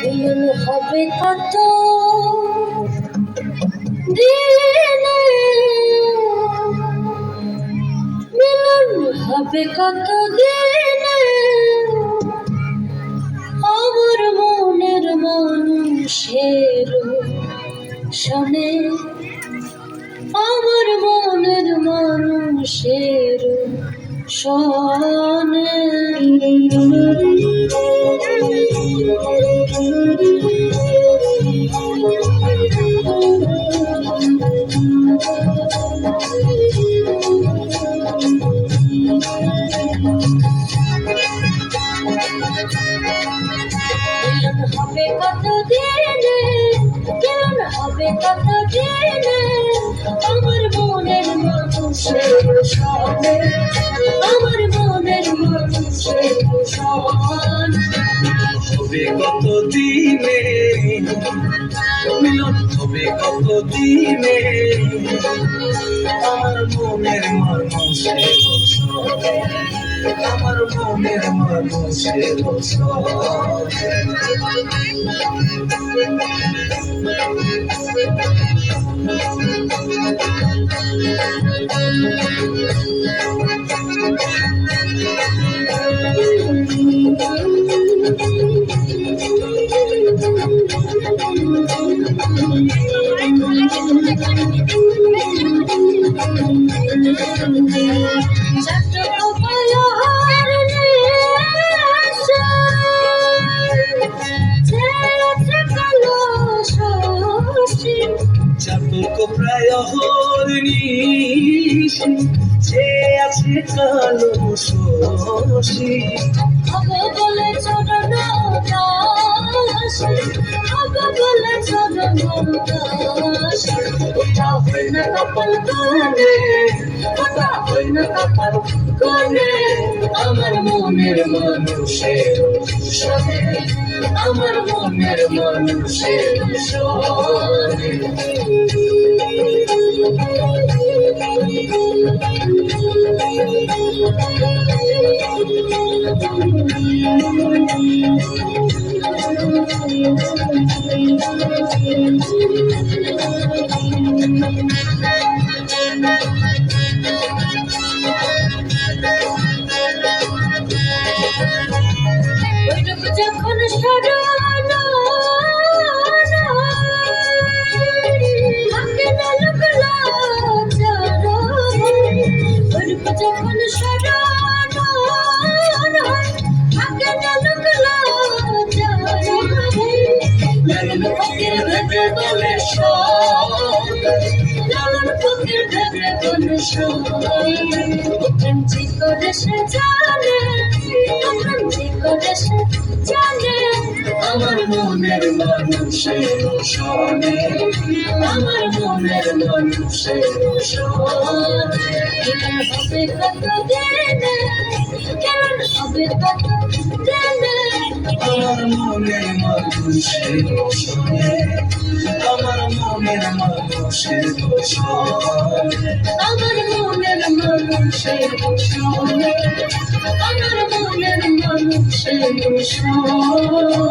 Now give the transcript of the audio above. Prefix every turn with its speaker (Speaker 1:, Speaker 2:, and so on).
Speaker 1: মিলন হবে কত দিনে, মিলন হবে কত দিনে, আমার মনের মানুষের শোনে, আমার মনের মানুষের শোনে। মিলন হবে কত দিনে, মিলন হবে কত দিনে, আমার মনের মানুষের শোনে, আমার মনের মানুষের শোনে।
Speaker 2: হবে কত দিনে, মিলন হবে কত দিনে, আমার মনের মানুষের শোনে, আমার মনের মানুষের শোনে। চাতক প্রায় অহর্নিশি যে আছে কালো শশী,
Speaker 1: বলে চরণ দাসী, বলে চরণ দাসী, ওটা হয় না কপাল কোণে, ওটা হয় না কপাল কোণে, আমার মনের মানুষের শোনে, আমার মনের মানুষের শোনে। ওইটুকু যখন স্মরণ থাকে না লোক লাচার, ওইটুকু যখন স্মরণ থাকে না লোক লাচার, লালন ফকির ভেবে বলে লালন ফকির ভেবে বলে প্রেমজি করে সে জানে, প্রেমজি করে সে জানে,
Speaker 2: আমার মনের মানুষের শোনে, আমার মনের মানুষের শোনে।
Speaker 1: কেমন হবে কত দিনে, কেমন হবে কত দিনে,
Speaker 2: আমার মনের মানুষের শোনে, আমার মনের মানুষের শোনে,
Speaker 1: আমার মনের মানুষের শোনে, আমার মনের মানুষের শোনে।